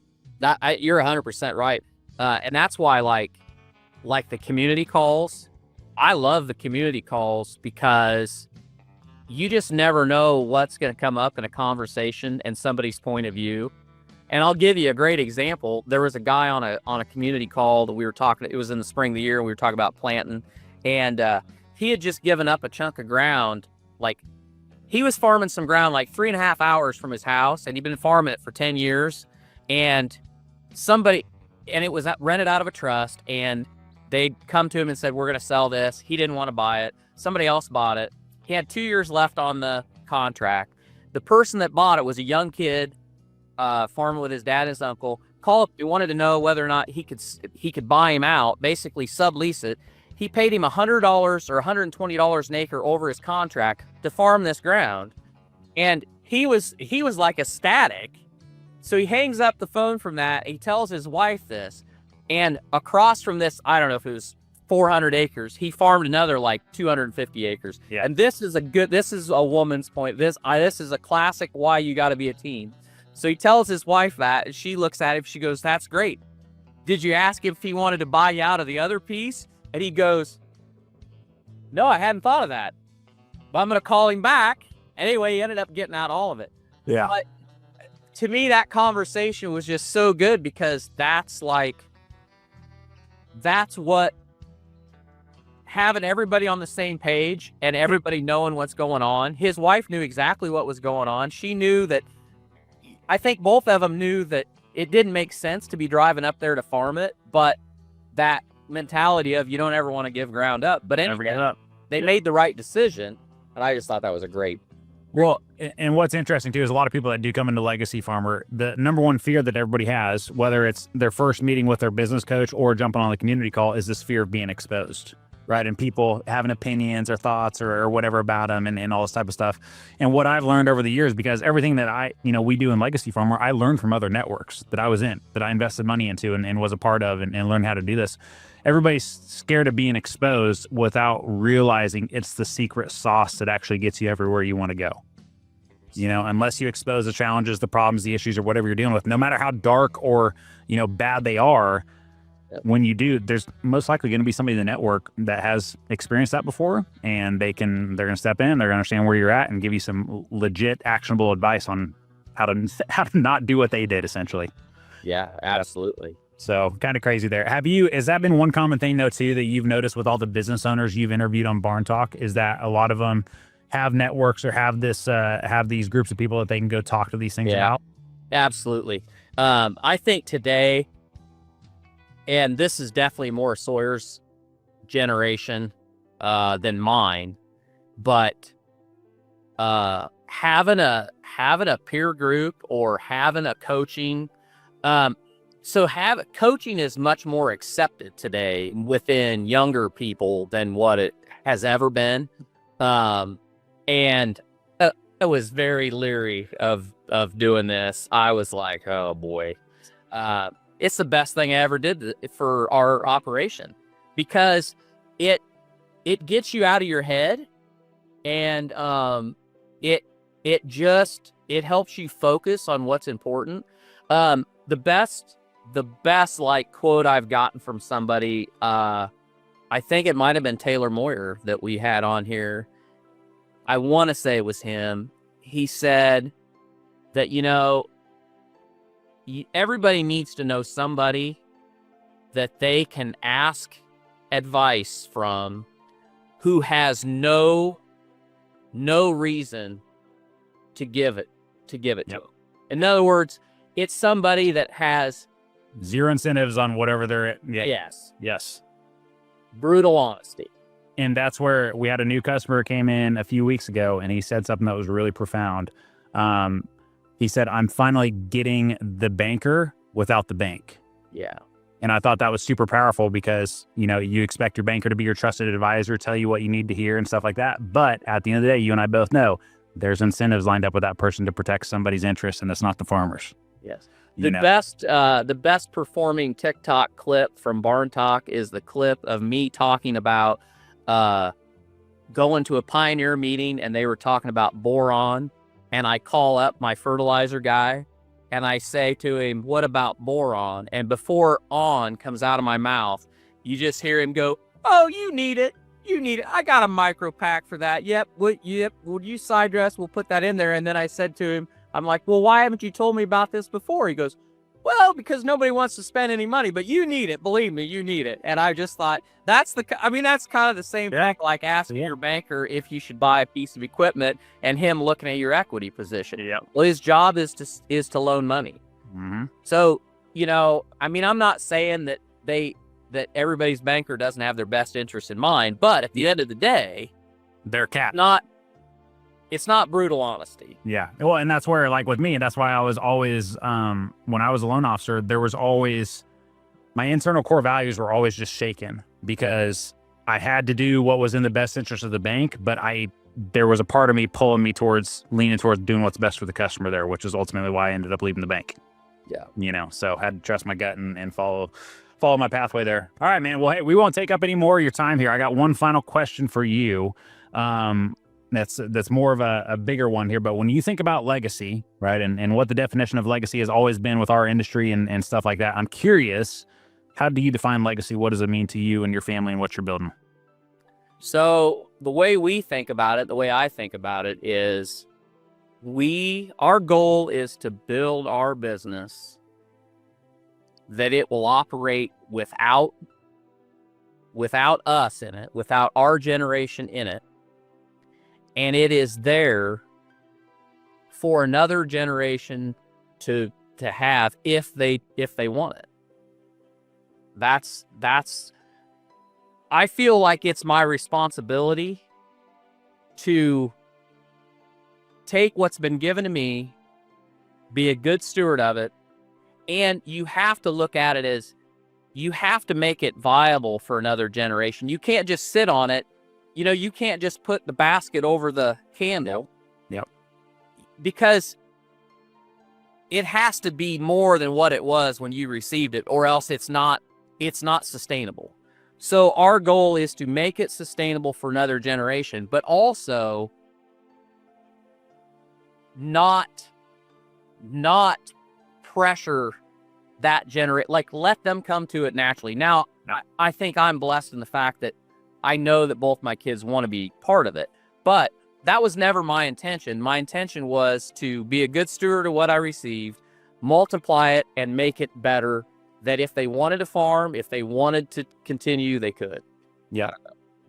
You're 100% right. And that's why like the community calls, I love the community calls, because you just never know what's going to come up in a conversation and somebody's point of view. And I'll give you a great example. There was a guy on a community call that we were talking, it was in the spring of the year, and we were talking about planting, and he had just given up a chunk of ground. Like, he was farming some ground like 3.5 hours from his house, and he'd been farming it for 10 years. And it was rented out of a trust, and they'd come to him and said, we're going to sell this. He didn't want to buy it. Somebody else bought it. He had 2 years left on the contract. The person that bought it was a young kid, farming with his dad and his uncle. Called up, he wanted to know whether or not he could buy him out, basically sublease it. He paid him $100 or $120 an acre over his contract to farm this ground. And he was like ecstatic. So he hangs up the phone from that. He tells his wife this. And across from this, I don't know if it was 400 acres, he farmed another like 250 acres. Yeah. And this is a woman's point. This is a classic why you got to be a team. So he tells his wife that, and she looks at him. She goes, that's great. Did you ask if he wanted to buy you out of the other piece? And he goes, no, I hadn't thought of that, but I'm going to call him back. Anyway, he ended up getting out all of it. Yeah. But to me, that conversation was just so good, because that's what having everybody on the same page and everybody knowing what's going on. His wife knew exactly what was going on. She knew that, I think both of them knew that it didn't make sense to be driving up there to farm it, but that mentality of you don't ever want to give ground up. But anyway, they made the right decision, and I just thought that was a great. Well, and what's interesting too is a lot of people that do come into Legacy Farmer, the number one fear that everybody has, whether it's their first meeting with their business coach or jumping on the community call, is this fear of being exposed, right? And people having opinions or thoughts or whatever about them and all this type of stuff. And what I've learned over the years, because everything that we do in Legacy Farmer, I learned from other networks that I was in, that I invested money into and was a part of and learned how to do this. Everybody's scared of being exposed without realizing it's the secret sauce that actually gets you everywhere you want to go. You know, unless you expose the challenges, the problems, the issues, or whatever you're dealing with, no matter how dark or, bad they are, Yep. when you do, there's most likely going to be somebody in the network that has experienced that before, and they're going to step in, they're going to understand where you're at and give you some legit actionable advice on how to not do what they did, essentially. Yeah, absolutely. So kind of crazy there. Has that been one common thing though too, that you've noticed with all the business owners you've interviewed on Barn Talk, is that a lot of them have networks or have these groups of people that they can go talk to these things about? Absolutely. I think today, and this is definitely more Sawyer's generation than mine, but having a peer group or having a coaching, coaching is much more accepted today within younger people than what it has ever been, and I was very leery of doing this. I was like, oh boy, it's the best thing I ever did for our operation, because it gets you out of your head, and it helps you focus on what's important. The best like quote I've gotten from somebody, I think it might have been Taylor Moyer that we had on here. I want to say it was him. He said that, everybody needs to know somebody that they can ask advice from who has no reason to give it to them. In other words, it's somebody that has zero incentives on whatever they're at. Yes. Brutal honesty. And that's where we had a new customer came in a few weeks ago, and he said something that was really profound. He said, I'm finally getting the banker without the bank. Yeah. And I thought that was super powerful, because, you expect your banker to be your trusted advisor, tell you what you need to hear and stuff like that. But at the end of the day, you and I both know there's incentives lined up with that person to protect somebody's interests, and it's not the farmers. Yes. The best performing TikTok clip from Barn Talk is the clip of me talking about going to a Pioneer meeting, and they were talking about boron, and I call up my fertilizer guy and I say to him, what about boron? And before on comes out of my mouth, you just hear him go, oh, you need it. I got a micro pack for that. Yep. Would you side dress? We'll put that in there. And then I said to him, I'm like, well, why haven't you told me about this before? He goes, well, because nobody wants to spend any money, but you need it. Believe me, you need it. And I just thought that's kind of the same thing, like asking your banker if you should buy a piece of equipment and him looking at your equity position. Yeah. Well, his job is to loan money. Mm-hmm. So, I'm not saying that everybody's banker doesn't have their best interest in mind, but at the end of the day, they're capped. It's not brutal honesty. Yeah. Well, and that's where, like with me, and that's why I was always, when I was a loan officer, there was always, my internal core values were always just shaken, because I had to do what was in the best interest of the bank, but there was a part of me leaning towards doing what's best for the customer there, which is ultimately why I ended up leaving the bank. Yeah. So I had to trust my gut and follow my pathway there. All right, man. Well, hey, we won't take up any more of your time here. I got one final question for you. That's more of a bigger one here. But when you think about legacy, right, and what the definition of legacy has always been with our industry and stuff like that, I'm curious, how do you define legacy? What does it mean to you and your family and what you're building? So the way we think about it, the way I think about it is our goal is to build our business that it will operate without us in it, without our generation in it. And it is there for another generation to have if they want it. That's I feel like it's my responsibility to take what's been given to me, be a good steward of it, and you have to look at it as you have to make it viable for another generation. You can't just sit on it. You can't just put the basket over the candle. Yep. Because it has to be more than what it was when you received it, or else it's not sustainable. So our goal is to make it sustainable for another generation, but also not pressure that like let them come to it naturally. Now, I think I'm blessed in the fact that I know that both my kids want to be part of it, but that was never my intention. My intention was to be a good steward of what I received, multiply it, and make it better, that if they wanted to farm, if they wanted to continue, they could. Yeah.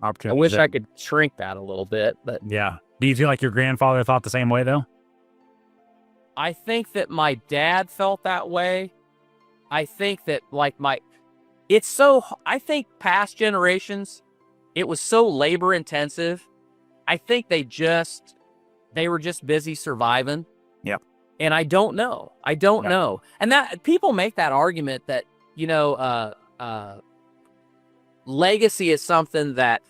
I wish I could shrink that a little bit, but yeah. Do you feel like your grandfather thought the same way though? I think that my dad felt that way. I think that like I think past generations, it was so labor intensive. I think they were just busy surviving. Yeah. And I don't know. I don't know. And that people make that argument that, legacy is something that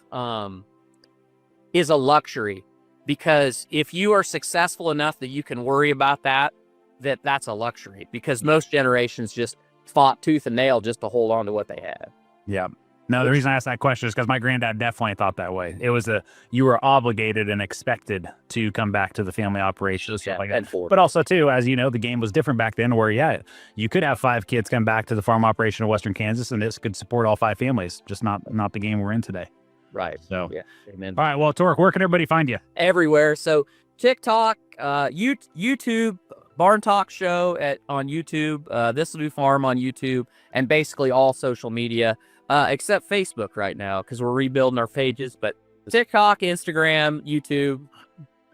is a luxury, because if you are successful enough that you can worry about that's a luxury, because most generations just fought tooth and nail just to hold on to what they had. Yeah. No, the reason I asked that question is because my granddad definitely thought that way. It was you were obligated and expected to come back to the family operations, stuff like that. But also too, as you know, the game was different back then, where you could have 5 kids come back to the farm operation of Western Kansas, and this could support all 5 families. Just not the game we're in today. Right. So yeah. Amen. All right. Well, Tork, where can everybody find you? Everywhere. So TikTok, YouTube, Barntalk Show on YouTube, This New Farm on YouTube, and basically all social media. Except Facebook right now, because we're rebuilding our pages, but TikTok, Instagram, YouTube,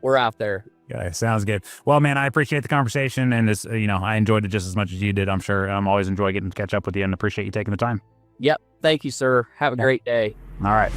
we're out there. Yeah, sounds good. Well, man, I appreciate the conversation, and I enjoyed it just as much as you did. I'm sure always enjoy getting to catch up with you, and appreciate you taking the time. Yep. Thank you, sir. Have a great day. All right.